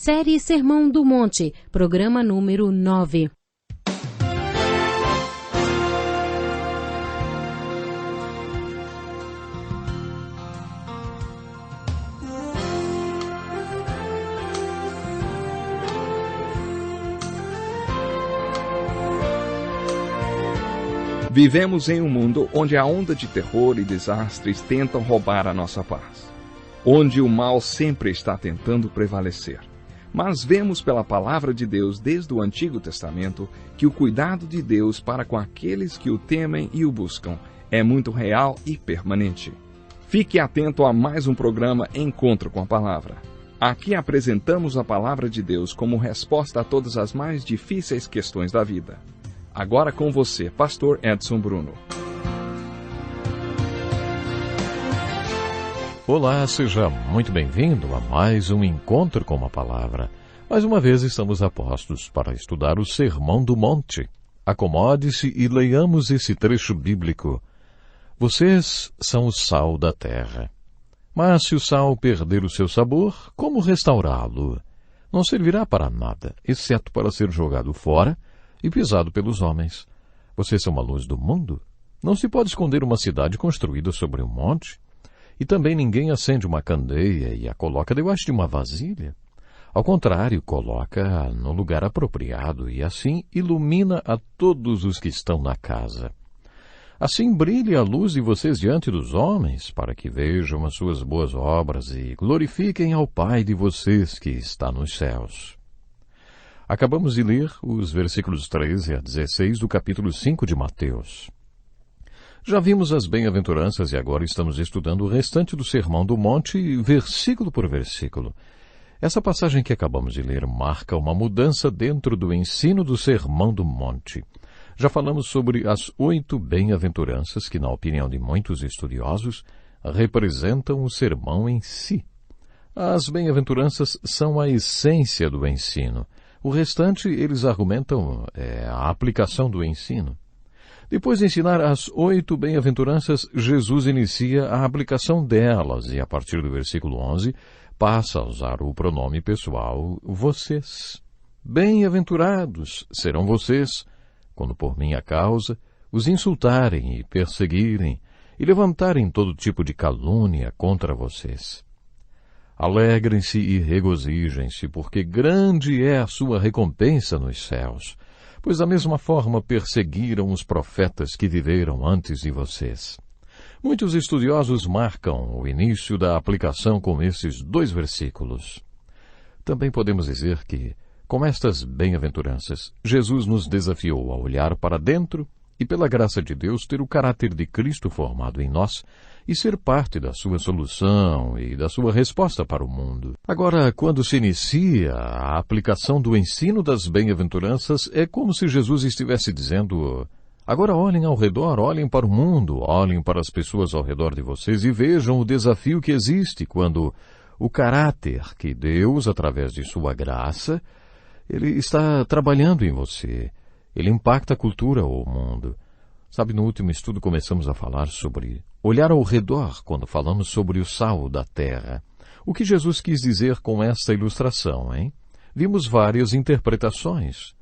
Série Sermão do Monte, programa número 9. Vivemos em um mundo onde a onda de terror e desastres tentam roubar a nossa paz, onde o mal sempre está tentando prevalecer. Mas vemos pela palavra de Deus desde o Antigo Testamento que o cuidado de Deus para com aqueles que o temem e o buscam é muito real e permanente. Fique atento a mais um programa Encontro com a Palavra. Aqui apresentamos a palavra de Deus como resposta a todas as mais difíceis questões da vida. Agora com você, Pastor Edson Bruno. Olá, seja muito bem-vindo a mais um Encontro com a Palavra. Mais uma vez estamos a postos para estudar o Sermão do Monte. Acomode-se e leiamos esse trecho bíblico. Vocês são o sal da terra. Mas se o sal perder o seu sabor, como restaurá-lo? Não servirá para nada, exceto para ser jogado fora e pisado pelos homens. Vocês são a luz do mundo. Não se pode esconder uma cidade construída sobre um monte. E também ninguém acende uma candeia e a coloca debaixo de uma vasilha. Ao contrário, coloca-a no lugar apropriado e assim ilumina a todos os que estão na casa. Assim brilhe a luz de vocês diante dos homens, para que vejam as suas boas obras e glorifiquem ao Pai de vocês que está nos céus. Acabamos de ler os versículos 13 a 16 do capítulo 5 de Mateus. Já vimos as bem-aventuranças e agora estamos estudando o restante do Sermão do Monte, versículo por versículo. Essa passagem que acabamos de ler marca uma mudança dentro do ensino do Sermão do Monte. Já falamos sobre as 8 bem-aventuranças que, na opinião de muitos estudiosos, representam o sermão em si. As bem-aventuranças são a essência do ensino. O restante, eles argumentam, é a aplicação do ensino. Depois de ensinar as 8 bem-aventuranças, Jesus inicia a aplicação delas e, a partir do versículo 11, passa a usar o pronome pessoal vocês. Bem-aventurados serão vocês, quando por minha causa os insultarem e perseguirem e levantarem todo tipo de calúnia contra vocês. Alegrem-se e regozijem-se, porque grande é a sua recompensa nos céus, pois da mesma forma perseguiram os profetas que viveram antes de vocês. Muitos estudiosos marcam o início da aplicação com esses 2 versículos. Também podemos dizer que, com estas bem-aventuranças, Jesus nos desafiou a olhar para dentro e, pela graça de Deus, ter o caráter de Cristo formado em nós e ser parte da sua solução e da sua resposta para o mundo. Agora, quando se inicia a aplicação do ensino das bem-aventuranças, é como se Jesus estivesse dizendo: agora olhem ao redor, olhem para o mundo, olhem para as pessoas ao redor de vocês e vejam o desafio que existe quando o caráter que Deus, através de sua graça, Ele está trabalhando em você. Ele impacta a cultura ou o mundo. Sabe, no último estudo começamos a falar sobre olhar ao redor quando falamos sobre o sal da terra. O que Jesus quis dizer com esta ilustração, hein? Vimos várias interpretações.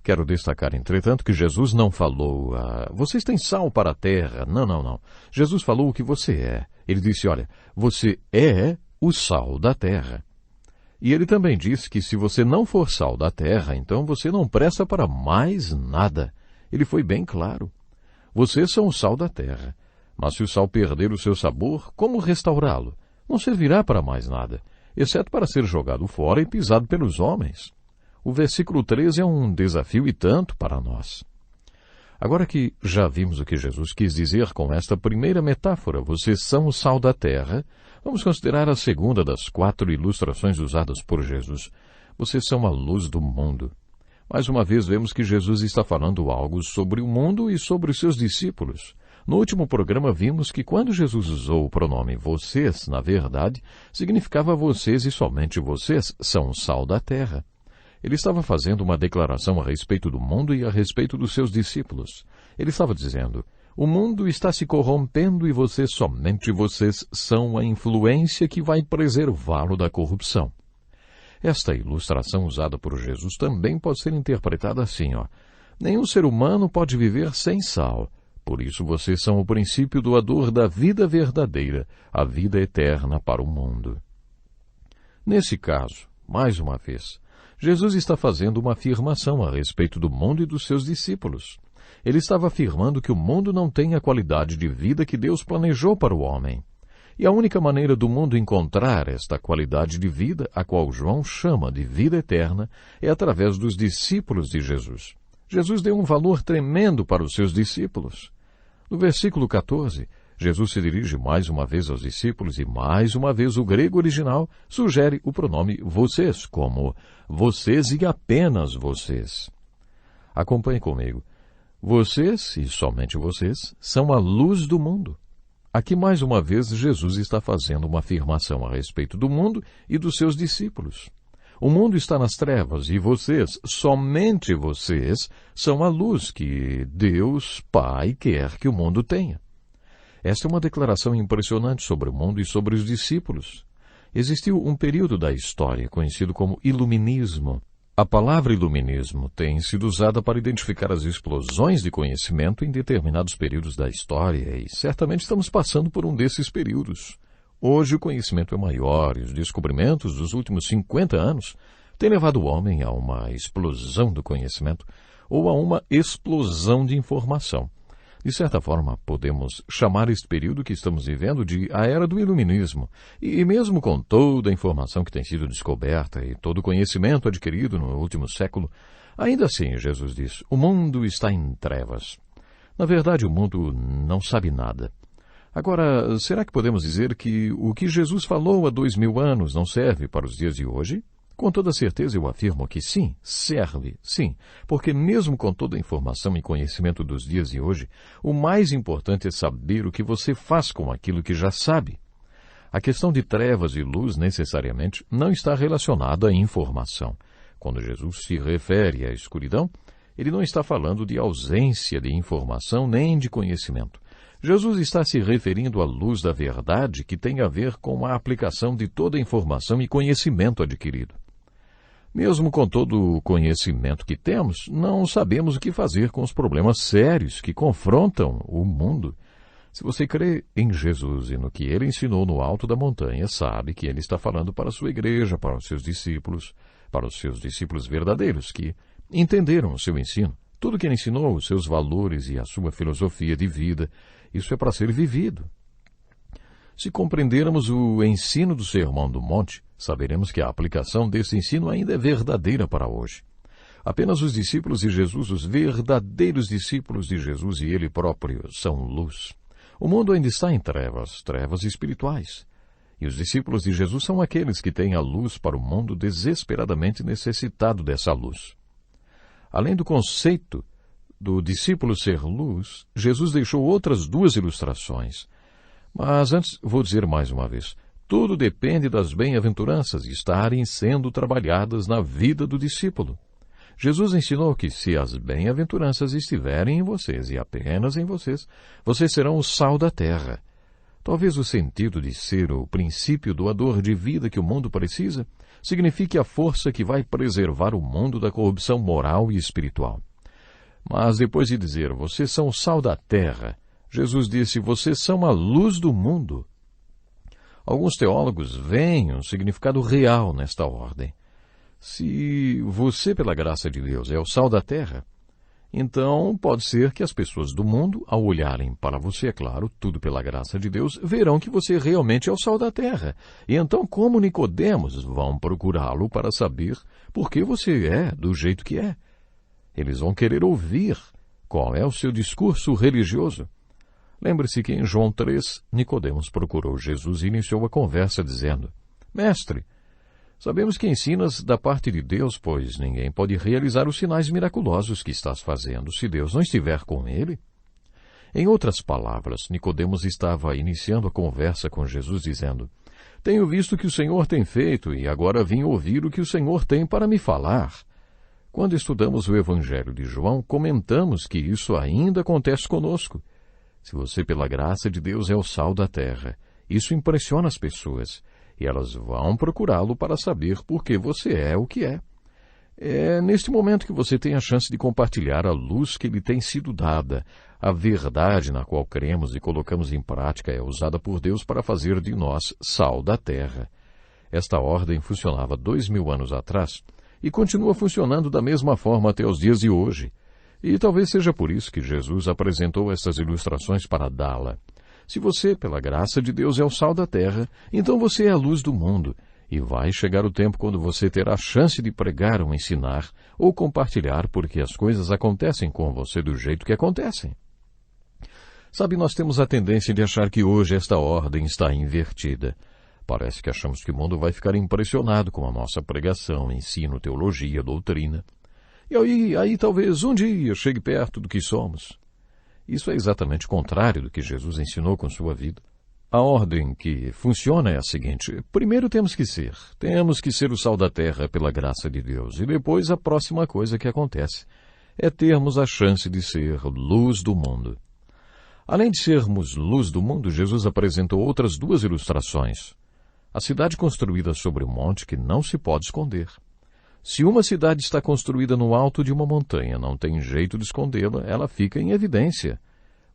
Quero destacar, entretanto, que Jesus não falou, vocês têm sal para a terra. Não. Jesus falou o que você é. Ele disse, olha, você é o sal da terra. E ele também disse que se você não for sal da terra, então você não presta para mais nada. Ele foi bem claro. Vocês são o sal da terra. Mas se o sal perder o seu sabor, como restaurá-lo? Não servirá para mais nada, exceto para ser jogado fora e pisado pelos homens. O versículo 13 é um desafio e tanto para nós. Agora que já vimos o que Jesus quis dizer com esta primeira metáfora, vocês são o sal da terra, vamos considerar a segunda das 4 ilustrações usadas por Jesus. Vocês são a luz do mundo. Mais uma vez vemos que Jesus está falando algo sobre o mundo e sobre os seus discípulos. No último programa vimos que quando Jesus usou o pronome vocês, na verdade, significava vocês e somente vocês são o sal da terra. Ele estava fazendo uma declaração a respeito do mundo e a respeito dos seus discípulos. Ele estava dizendo, o mundo está se corrompendo e somente vocês são a influência que vai preservá-lo da corrupção. Esta ilustração usada por Jesus também pode ser interpretada assim, Nenhum ser humano pode viver sem sal. Por isso vocês são o princípio doador da vida verdadeira, a vida eterna para o mundo. Nesse caso, mais uma vez, Jesus está fazendo uma afirmação a respeito do mundo e dos seus discípulos. Ele estava afirmando que o mundo não tem a qualidade de vida que Deus planejou para o homem. E a única maneira do mundo encontrar esta qualidade de vida, a qual João chama de vida eterna, é através dos discípulos de Jesus. Jesus deu um valor tremendo para os seus discípulos. No versículo 14, Jesus se dirige mais uma vez aos discípulos e mais uma vez o grego original sugere o pronome vocês, como vocês e apenas vocês. Acompanhe comigo. Vocês, e somente vocês, são a luz do mundo. Aqui mais uma vez Jesus está fazendo uma afirmação a respeito do mundo e dos seus discípulos. O mundo está nas trevas e vocês, somente vocês, são a luz que Deus, Pai, quer que o mundo tenha. Esta é uma declaração impressionante sobre o mundo e sobre os discípulos. Existiu um período da história conhecido como Iluminismo. A palavra iluminismo tem sido usada para identificar as explosões de conhecimento em determinados períodos da história e certamente estamos passando por um desses períodos. Hoje o conhecimento é maior e os descobrimentos dos últimos 50 anos têm levado o homem a uma explosão do conhecimento ou a uma explosão de informação. De certa forma, podemos chamar este período que estamos vivendo de a Era do Iluminismo. E mesmo com toda a informação que tem sido descoberta e todo o conhecimento adquirido no último século, ainda assim, Jesus diz, o mundo está em trevas. Na verdade, o mundo não sabe nada. Agora, será que podemos dizer que o que Jesus falou há 2000 anos não serve para os dias de hoje? Com toda certeza eu afirmo que sim, serve, sim, porque mesmo com toda a informação e conhecimento dos dias de hoje, o mais importante é saber o que você faz com aquilo que já sabe. A questão de trevas e luz necessariamente não está relacionada à informação. Quando Jesus se refere à escuridão, ele não está falando de ausência de informação nem de conhecimento. Jesus está se referindo à luz da verdade que tem a ver com a aplicação de toda a informação e conhecimento adquirido. Mesmo com todo o conhecimento que temos, não sabemos o que fazer com os problemas sérios que confrontam o mundo. Se você crê em Jesus e no que ele ensinou no alto da montanha, sabe que ele está falando para a sua igreja, para os seus discípulos verdadeiros, que entenderam o seu ensino. Tudo que ele ensinou, os seus valores e a sua filosofia de vida, isso é para ser vivido. Se compreendermos o ensino do Sermão do Monte, saberemos que a aplicação desse ensino ainda é verdadeira para hoje. Apenas os discípulos de Jesus, os verdadeiros discípulos de Jesus e ele próprio, são luz. O mundo ainda está em trevas, trevas espirituais. E os discípulos de Jesus são aqueles que têm a luz para o mundo desesperadamente necessitado dessa luz. Além do conceito do discípulo ser luz, Jesus deixou outras duas ilustrações. Mas antes, vou dizer mais uma vez, tudo depende das bem-aventuranças estarem sendo trabalhadas na vida do discípulo. Jesus ensinou que se as bem-aventuranças estiverem em vocês e apenas em vocês, vocês serão o sal da terra. Talvez o sentido de ser o princípio doador de vida que o mundo precisa signifique a força que vai preservar o mundo da corrupção moral e espiritual. Mas depois de dizer, vocês são o sal da terra, Jesus disse, vocês são a luz do mundo. Alguns teólogos veem um significado real nesta ordem. Se você, pela graça de Deus, é o sal da terra, então pode ser que as pessoas do mundo, ao olharem para você, é claro, tudo pela graça de Deus, verão que você realmente é o sal da terra. E então, como Nicodemos, vão procurá-lo para saber por que você é do jeito que é. Eles vão querer ouvir qual é o seu discurso religioso. Lembre-se que em João 3, Nicodemos procurou Jesus e iniciou a conversa dizendo, Mestre, sabemos que ensinas da parte de Deus, pois ninguém pode realizar os sinais miraculosos que estás fazendo se Deus não estiver com ele. Em outras palavras, Nicodemos estava iniciando a conversa com Jesus dizendo, tenho visto o que o Senhor tem feito e agora vim ouvir o que o Senhor tem para me falar. Quando estudamos o Evangelho de João, comentamos que isso ainda acontece conosco. Se você, pela graça de Deus, é o sal da terra, isso impressiona as pessoas. e elas vão procurá-lo para saber por que você é o que é. É neste momento que você tem a chance de compartilhar a luz que lhe tem sido dada. A verdade na qual cremos e colocamos em prática é usada por Deus para fazer de nós sal da terra. Esta ordem funcionava 2000 anos atrás e continua funcionando da mesma forma até os dias de hoje. E talvez seja por isso que Jesus apresentou essas ilustrações para dá-la. Se você, pela graça de Deus, é o sal da terra, então você é a luz do mundo. E vai chegar o tempo quando você terá a chance de pregar ou ensinar, ou compartilhar porque as coisas acontecem com você do jeito que acontecem. Sabe, nós temos a tendência de achar que hoje esta ordem está invertida. Parece que achamos que o mundo vai ficar impressionado com a nossa pregação, ensino, teologia, doutrina. E aí talvez um dia chegue perto do que somos. Isso é exatamente o contrário do que Jesus ensinou com sua vida. A ordem que funciona é a seguinte: primeiro temos que ser o sal da terra pela graça de Deus, e depois a próxima coisa que acontece é termos a chance de ser luz do mundo. Além de sermos luz do mundo, Jesus apresentou outras duas ilustrações. A cidade construída sobre um monte que não se pode esconder. Se uma cidade está construída no alto de uma montanha, não tem jeito de escondê-la, ela fica em evidência.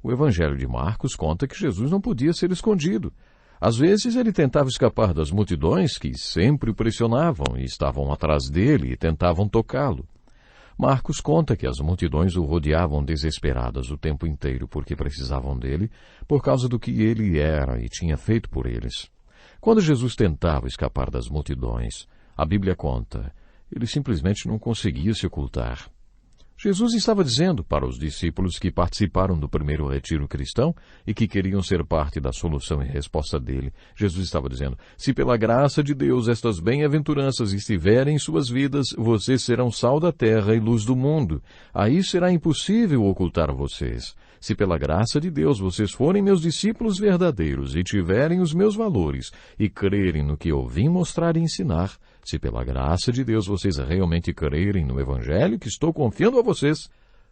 O Evangelho de Marcos conta que Jesus não podia ser escondido. Às vezes ele tentava escapar das multidões que sempre o pressionavam e estavam atrás dele e tentavam tocá-lo. Marcos conta que as multidões o rodeavam desesperadas o tempo inteiro porque precisavam dele por causa do que ele era e tinha feito por eles. Quando Jesus tentava escapar das multidões, a Bíblia conta, ele simplesmente não conseguia se ocultar. Jesus estava dizendo para os discípulos que participaram do primeiro retiro cristão e que queriam ser parte da solução e resposta dele. Jesus estava dizendo, se pela graça de Deus estas bem-aventuranças estiverem em suas vidas, vocês serão sal da terra e luz do mundo. Aí será impossível ocultar vocês. Se pela graça de Deus vocês forem meus discípulos verdadeiros e tiverem os meus valores e crerem no que eu vim mostrar e ensinar, se pela graça de Deus vocês realmente crerem no Evangelho que estou confiando a vocês,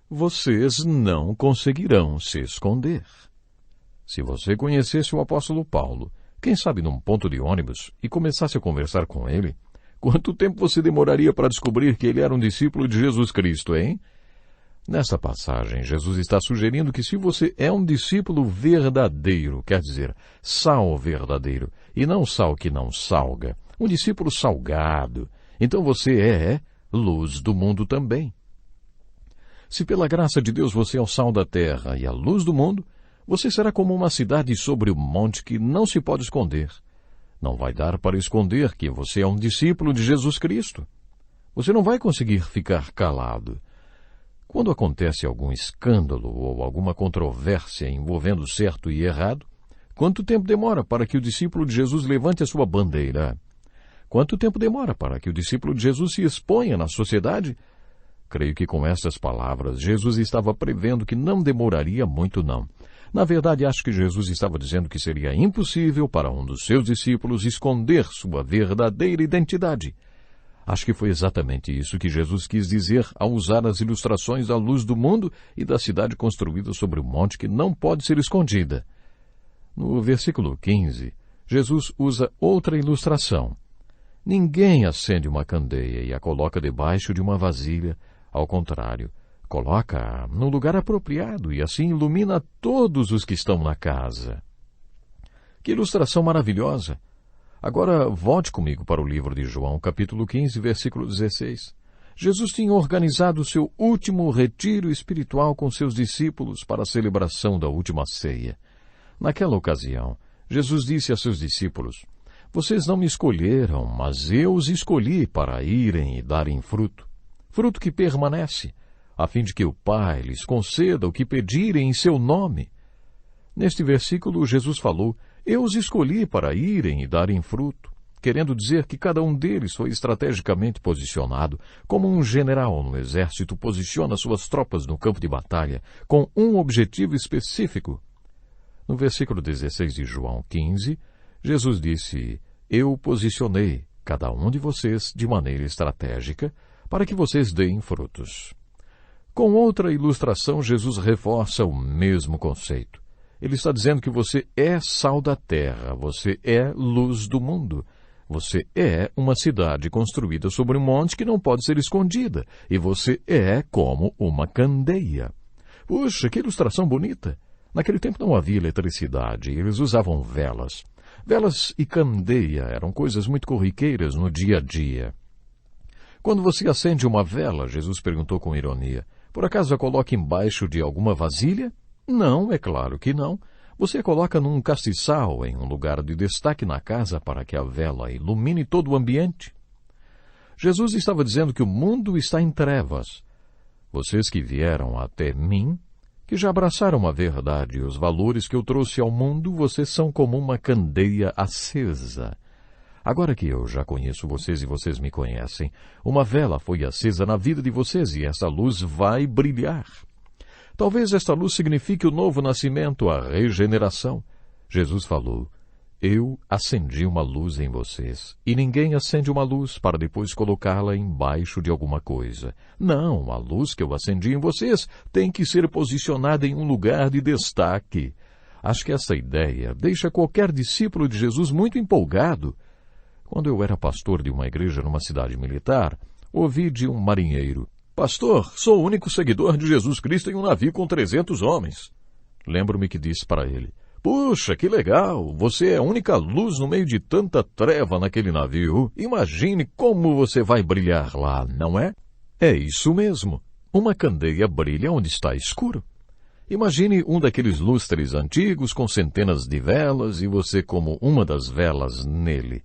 vocês não conseguirão se esconder. Se você conhecesse o apóstolo Paulo, quem sabe num ponto de ônibus, e começasse a conversar com ele, quanto tempo você demoraria para descobrir que ele era um discípulo de Jesus Cristo, hein? Nesta passagem, Jesus está sugerindo que se você é um discípulo verdadeiro, quer dizer, sal verdadeiro, e não sal que não salga, um discípulo salgado, então você é luz do mundo também. Se pela graça de Deus você é o sal da terra e a luz do mundo, você será como uma cidade sobre o monte que não se pode esconder. Não vai dar para esconder que você é um discípulo de Jesus Cristo. Você não vai conseguir ficar calado. Quando acontece algum escândalo ou alguma controvérsia envolvendo certo e errado, quanto tempo demora para que o discípulo de Jesus levante a sua bandeira? Quanto tempo demora para que o discípulo de Jesus se exponha na sociedade? Creio que com estas palavras, Jesus estava prevendo que não demoraria muito não. Na verdade, acho que Jesus estava dizendo que seria impossível para um dos seus discípulos esconder sua verdadeira identidade. Acho que foi exatamente isso que Jesus quis dizer ao usar as ilustrações da luz do mundo e da cidade construída sobre um monte que não pode ser escondida. No versículo 15, Jesus usa outra ilustração. Ninguém acende uma candeia e a coloca debaixo de uma vasilha. Ao contrário, coloca-a no lugar apropriado e assim ilumina todos os que estão na casa. Que ilustração maravilhosa! Agora, volte comigo para o livro de João, capítulo 15, versículo 16. Jesus tinha organizado o seu último retiro espiritual com seus discípulos para a celebração da última ceia. Naquela ocasião, Jesus disse a seus discípulos, vocês não me escolheram, mas eu os escolhi para irem e darem fruto. Fruto que permanece, a fim de que o Pai lhes conceda o que pedirem em seu nome. Neste versículo, Jesus falou, eu os escolhi para irem e darem fruto, querendo dizer que cada um deles foi estrategicamente posicionado, como um general no exército posiciona suas tropas no campo de batalha, com um objetivo específico. No versículo 16 de João 15, Jesus disse, eu posicionei cada um de vocês de maneira estratégica para que vocês deem frutos. Com outra ilustração, Jesus reforça o mesmo conceito. Ele está dizendo que você é sal da terra, você é luz do mundo. Você é uma cidade construída sobre um monte que não pode ser escondida. E você é como uma candeia. Puxa, que ilustração bonita! Naquele tempo não havia eletricidade, eles usavam velas. Velas e candeia eram coisas muito corriqueiras no dia a dia. Quando você acende uma vela, Jesus perguntou com ironia, por acaso a coloca embaixo de alguma vasilha? Não, é claro que não. Você a coloca num castiçal, em um lugar de destaque na casa para que a vela ilumine todo o ambiente. Jesus estava dizendo que o mundo está em trevas. Vocês que vieram até mim, que já abraçaram a verdade e os valores que eu trouxe ao mundo, vocês são como uma candeia acesa. Agora que eu já conheço vocês e vocês me conhecem, uma vela foi acesa na vida de vocês e essa luz vai brilhar. Talvez esta luz signifique o novo nascimento, a regeneração. Jesus falou, eu acendi uma luz em vocês, e ninguém acende uma luz para depois colocá-la embaixo de alguma coisa. Não, a luz que eu acendi em vocês tem que ser posicionada em um lugar de destaque. Acho que essa ideia deixa qualquer discípulo de Jesus muito empolgado. Quando eu era pastor de uma igreja numa cidade militar, ouvi de um marinheiro, pastor, sou o único seguidor de Jesus Cristo em um navio com 300 homens. Lembro-me que disse para ele, puxa, que legal, você é a única luz no meio de tanta treva naquele navio. Imagine como você vai brilhar lá, não é? É isso mesmo. Uma candeia brilha onde está escuro. Imagine um daqueles lustres antigos com centenas de velas e você como uma das velas nele.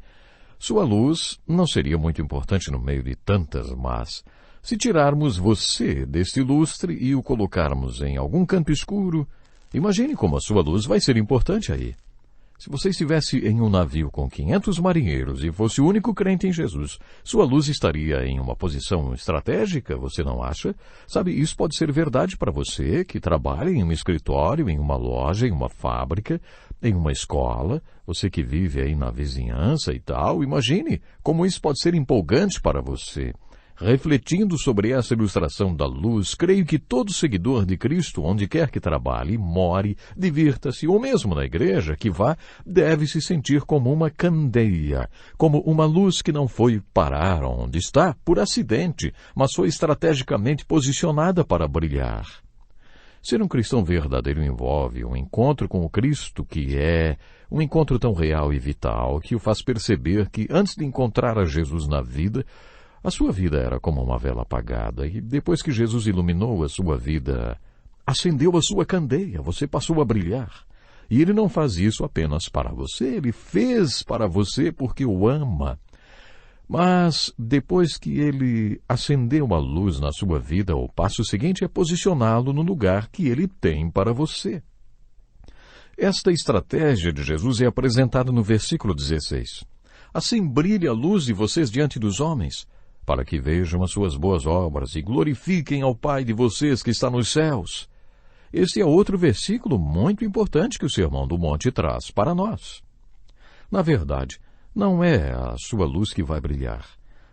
Sua luz não seria muito importante no meio de tantas, mas se tirarmos você deste lustre e o colocarmos em algum canto escuro, imagine como a sua luz vai ser importante aí. Se você estivesse em um navio com 500 marinheiros e fosse o único crente em Jesus, sua luz estaria em uma posição estratégica, você não acha? Sabe, isso pode ser verdade para você que trabalha em um escritório, em uma loja, em uma fábrica, em uma escola, você que vive aí na vizinhança e tal. Imagine como isso pode ser empolgante para você. Refletindo sobre essa ilustração da luz, creio que todo seguidor de Cristo, onde quer que trabalhe, more, divirta-se, ou mesmo na igreja que vá, deve se sentir como uma candeia, como uma luz que não foi parar onde está por acidente, mas foi estrategicamente posicionada para brilhar. Ser um cristão verdadeiro envolve um encontro com o Cristo que é um encontro tão real e vital que o faz perceber que antes de encontrar a Jesus na vida, a sua vida era como uma vela apagada, e depois que Jesus iluminou a sua vida, acendeu a sua candeia, você passou a brilhar. E ele não faz isso apenas para você, ele fez para você porque o ama. Mas depois que ele acendeu a luz na sua vida, o passo seguinte é posicioná-lo no lugar que ele tem para você. Esta estratégia de Jesus é apresentada no versículo 16. Assim brilha a luz de vocês diante dos homens, para que vejam as suas boas obras e glorifiquem ao Pai de vocês que está nos céus. Este é outro versículo muito importante que o Sermão do Monte traz para nós. Na verdade, não é a sua luz que vai brilhar.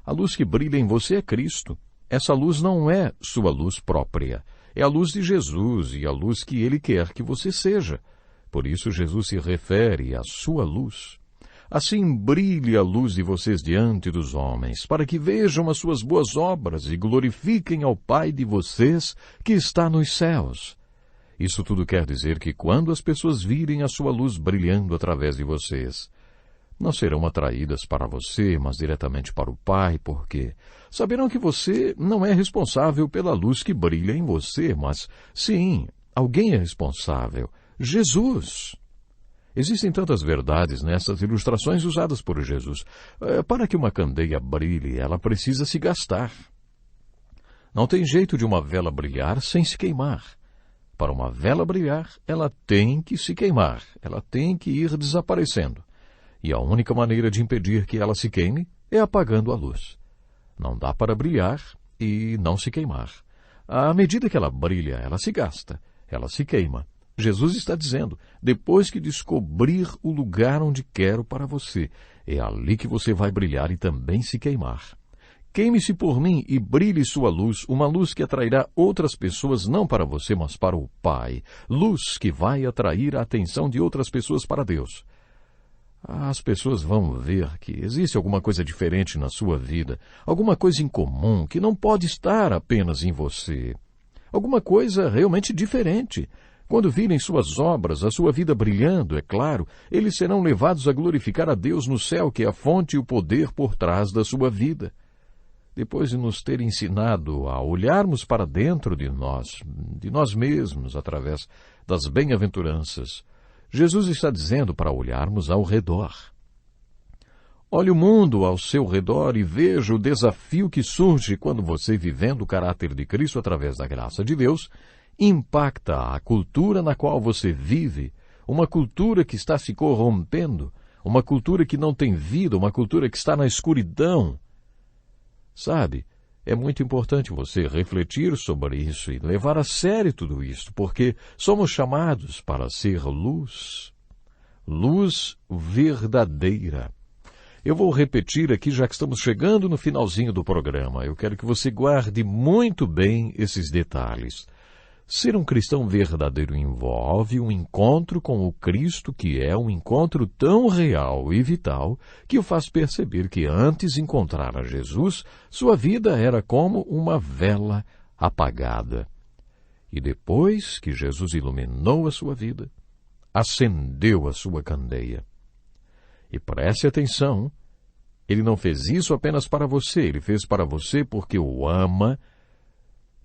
A luz que brilha em você é Cristo. Essa luz não é sua luz própria. É a luz de Jesus e a luz que Ele quer que você seja. Por isso Jesus se refere à sua luz. Assim brilhe a luz de vocês diante dos homens, para que vejam as suas boas obras e glorifiquem ao Pai de vocês que está nos céus. Isso tudo quer dizer que quando as pessoas virem a sua luz brilhando através de vocês, não serão atraídas para você, mas diretamente para o Pai, porque saberão que você não é responsável pela luz que brilha em você, mas sim, alguém é responsável, Jesus. Existem tantas verdades nessas ilustrações usadas por Jesus. Para que uma candeia brilhe, ela precisa se gastar. Não tem jeito de uma vela brilhar sem se queimar. Para uma vela brilhar, ela tem que se queimar, ela tem que ir desaparecendo. E a única maneira de impedir que ela se queime é apagando a luz. Não dá para brilhar e não se queimar. À medida que ela brilha, ela se gasta, ela se queima. Jesus está dizendo, depois que descobrir o lugar onde quero para você, é ali que você vai brilhar e também se queimar. Queime-se por mim e brilhe sua luz, uma luz que atrairá outras pessoas não para você, mas para o Pai. Luz que vai atrair a atenção de outras pessoas para Deus. as pessoas vão ver que existe alguma coisa diferente na sua vida, alguma coisa em comum que não pode estar apenas em você. Alguma coisa realmente diferente. Quando virem suas obras, a sua vida brilhando, é claro, eles serão levados a glorificar a Deus no céu, que é a fonte e o poder por trás da sua vida. Depois de nos ter ensinado a olharmos para dentro de nós mesmos, através das bem-aventuranças, Jesus está dizendo para olharmos ao redor. Olhe o mundo ao seu redor e veja o desafio que surge quando você, vivendo o caráter de Cristo através da graça de Deus, impacta a cultura na qual você vive, uma cultura que está se corrompendo, uma cultura que não tem vida, uma cultura que está na escuridão. Sabe, é muito importante você refletir sobre isso e levar a sério tudo isso, porque somos chamados para ser luz. Luz verdadeira. Eu vou repetir aqui, já que estamos chegando no finalzinho do programa. Eu quero que você guarde muito bem esses detalhes. Ser um cristão verdadeiro envolve um encontro com o Cristo, que é um encontro tão real e vital que o faz perceber que antes de encontrar a Jesus, sua vida era como uma vela apagada. E depois que Jesus iluminou a sua vida, acendeu a sua candeia. E preste atenção, ele não fez isso apenas para você, ele fez para você porque o ama.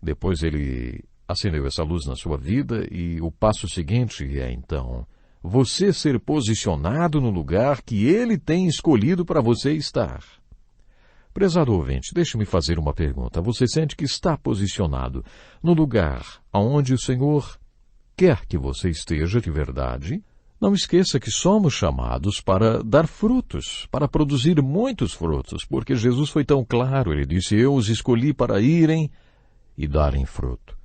Depois ele acendeu essa luz na sua vida e o passo seguinte é, então, você ser posicionado no lugar que ele tem escolhido para você estar. Prezado ouvinte, deixe-me fazer uma pergunta. Você sente que está posicionado no lugar onde o Senhor quer que você esteja de verdade? Não esqueça que somos chamados para dar frutos, para produzir muitos frutos, porque Jesus foi tão claro, ele disse, eu os escolhi para irem e darem fruto.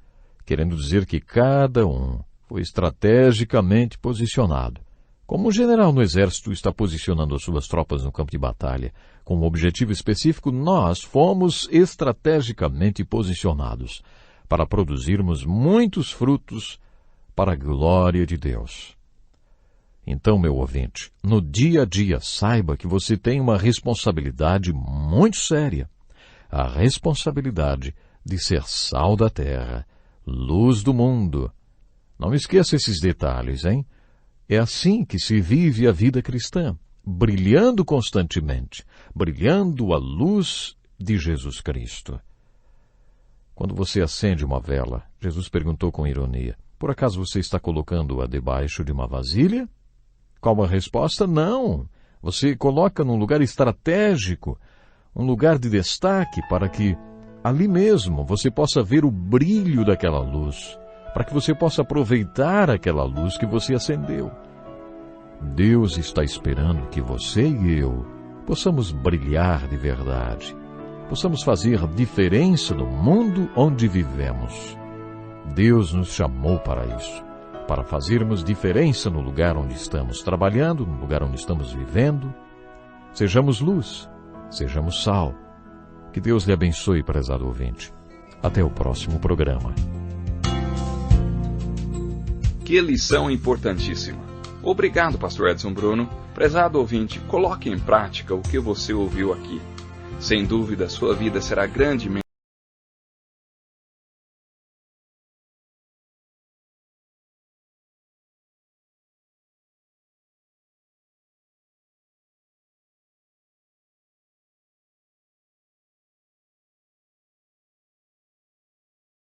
Querendo dizer que cada um foi estrategicamente posicionado. Como um general no exército está posicionando as suas tropas no campo de batalha, com um objetivo específico, nós fomos estrategicamente posicionados para produzirmos muitos frutos para a glória de Deus. Então, meu ouvinte, no dia a dia, saiba que você tem uma responsabilidade muito séria. A responsabilidade de ser sal da terra, luz do mundo. Não esqueça esses detalhes, hein? É assim que se vive a vida cristã, brilhando constantemente, brilhando a luz de Jesus Cristo. Quando você acende uma vela, Jesus perguntou com ironia, por acaso você está colocando-a debaixo de uma vasilha? Qual a resposta? Não. Você coloca num lugar estratégico, um lugar de destaque para que ali mesmo você possa ver o brilho daquela luz, para que você possa aproveitar aquela luz que você acendeu. Deus está esperando que você e eu possamos brilhar de verdade, possamos fazer diferença no mundo onde vivemos. Deus nos chamou para isso, para fazermos diferença no lugar onde estamos trabalhando, no lugar onde estamos vivendo. Sejamos luz, sejamos sal. Que Deus lhe abençoe, prezado ouvinte. Até o próximo programa. Que lição importantíssima. Obrigado, pastor Edson Bruno. Prezado ouvinte, coloque em prática o que você ouviu aqui. Sem dúvida, sua vida será grandemente